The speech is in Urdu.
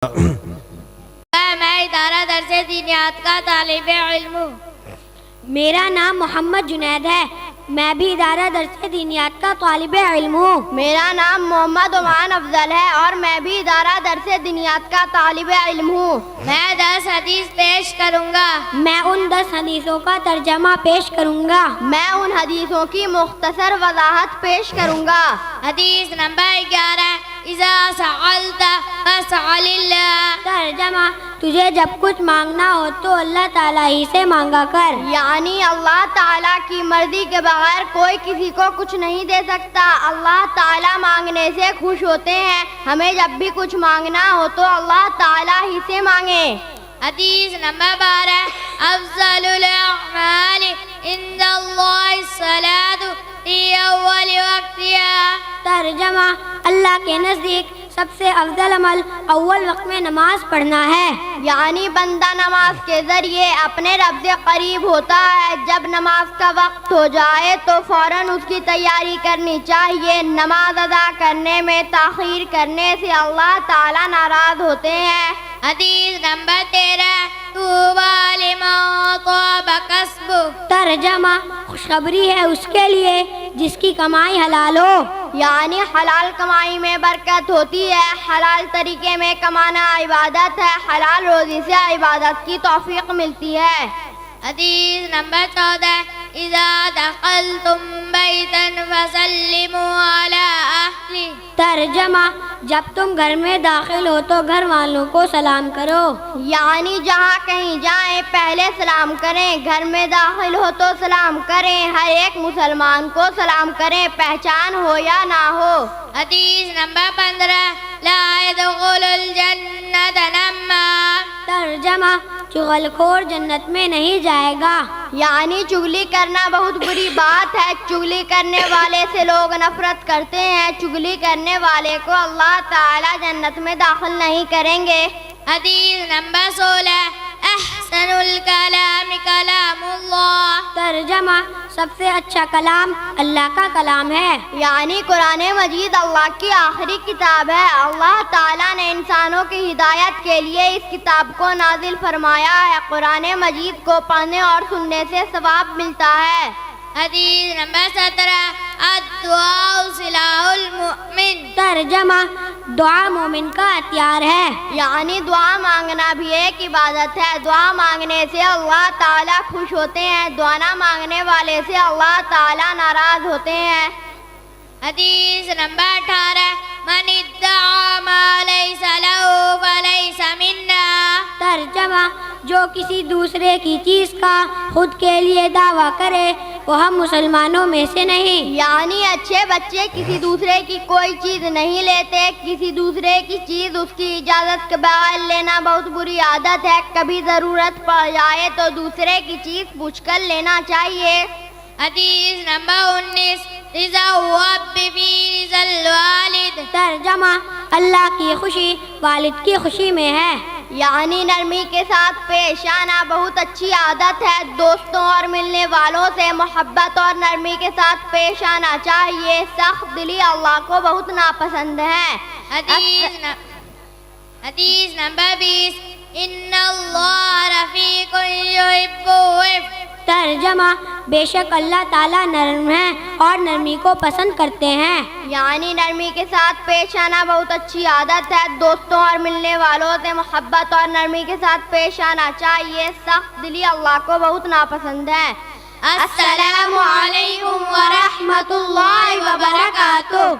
میں ادارہ درس دینیات کا طالب علم ہوں۔ میرا نام محمد جنید ہے، میں بھی ادارہ درس دینیات کا طالب علم ہوں۔ میرا نام محمد عمان افضل ہے اور میں بھی ادارہ درس دینیات کا طالب علم ہوں۔ میں 10 حدیث پیش کروں گا۔ میں ان 10 حدیثوں کا ترجمہ پیش کروں گا۔ میں ان حدیثوں کی مختصر وضاحت پیش کروں گا۔ حدیث نمبر 11، اذا سألت فاسأل اللہ۔ ترجمہ: تجھے جب کچھ مانگنا ہو تو اللہ تعالیٰ ہی سے مانگا کر۔ یعنی اللہ تعالیٰ کی مرضی کے بغیر کوئی کسی کو کچھ نہیں دے سکتا۔ اللہ تعالیٰ مانگنے سے خوش ہوتے ہیں۔ ہمیں جب بھی کچھ مانگنا ہو تو اللہ تعالیٰ ہی سے مانگیں۔ حدیث نمبر 12، افضل الاعمال عند اللہ الصلاۃ فی اول وقتها۔ ترجمہ: اللہ کے نزدیک سب سے افضل عمل اول وقت میں نماز پڑھنا ہے۔ یعنی بندہ نماز کے ذریعے اپنے رب سے قریب ہوتا ہے۔ جب نماز کا وقت ہو جائے تو فوراً اس کی تیاری کرنی چاہیے۔ نماز ادا کرنے میں تاخیر کرنے سے اللہ تعالیٰ ناراض ہوتے ہیں۔ حدیث نمبر 13، طوبی لمن طاب کسبہ۔ ترجمہ: خوشخبری ہے اس کے لیے جس کی کمائی حلال ہو۔ یعنی حلال کمائی میں برکت ہوتی ہے۔ حلال طریقے میں کمانا عبادت ہے۔ حلال روزی سے عبادت کی توفیق ملتی ہے۔ حدیث نمبر 14، اذا دخلتم بیتا فسلموا علی اہلہ۔ ترجمہ: جب تم گھر میں داخل ہو تو گھر والوں کو سلام کرو۔ یعنی جہاں کہیں جائیں پہلے سلام کریں۔ گھر میں داخل ہو تو سلام کریں۔ ہر ایک مسلمان کو سلام کریں، پہچان ہو یا نہ ہو۔ حدیث نمبر 15، لا يدخل الجنۃ نمام۔ ترجمہ: چغل خور جنت میں نہیں جائے گا۔ یعنی چگلی کرنا بہت بری بات ہے۔ چگلی کرنے والے سے لوگ نفرت کرتے ہیں۔ چگلی کرنے والے کو اللہ تعالیٰ جنت میں داخل نہیں کریں گے۔ حدیث نمبر 16، احسن الکلام کلام اللہ۔ ترجمہ: سب سے اچھا کلام اللہ کا کلام ہے۔ یعنی قرآن مجید اللہ کی آخری کتاب ہے۔ اللہ تعالیٰ نے انسانوں کی ہدایت کے لیے اس کتاب کو نازل فرمایا ہے۔ قرآن مجید کو پڑھنے اور سننے سے ثواب ملتا ہے۔ حدیث نمبر 17، الدعاء سلاح المؤمن۔ ترجمہ: دعا مومن کا ہتھیار ہے۔ یعنی دعا مانگنا بھی ایک عبادت ہے۔ دعا مانگنے سے اللہ تعالیٰ خوش ہوتے ہیں۔ دعا نہ مانگنے والے سے اللہ تعالیٰ ناراض ہوتے ہیں۔ حدیث نمبر 18، من ادعا ما لیس لہ فلیس منا۔ ترجمہ: جو کسی دوسرے کی چیز کا خود کے لیے دعویٰ کرے وہ ہم مسلمانوں میں سے نہیں۔ یعنی اچھے بچے کسی دوسرے کی کوئی چیز نہیں لیتے۔ کسی دوسرے کی چیز اس کی اجازت کے بغیر لینا بہت بری عادت ہے۔ کبھی ضرورت پڑ جائے تو دوسرے کی چیز پوچھ کر لینا چاہیے۔ حدیث نمبر 19، رضا الرب فی رضا الوالد۔ ترجمہ: اللہ کی خوشی والد کی خوشی میں ہے۔ یعنی نرمی کے ساتھ پیش آنا بہت اچھی عادت ہے۔ دوستوں اور ملنے والوں سے محبت اور نرمی کے ساتھ پیش آنا چاہیے۔ سخت دلی اللہ کو بہت ناپسند ہے۔ حدیث نمبر 20، ان اللہ رفیق یحب الرفق۔ ترجمہ: بے شک اللہ تعالیٰ نرم ہے اور نرمی کو پسند کرتے ہیں۔ یعنی نرمی کے ساتھ پیش آنا بہت اچھی عادت ہے۔ دوستوں اور ملنے والوں سے محبت اور نرمی کے ساتھ پیش آنا چاہیے۔ سخت دلی اللہ کو بہت ناپسند ہے۔ السلام علیکم ورحمۃ اللہ وبرکاتہ۔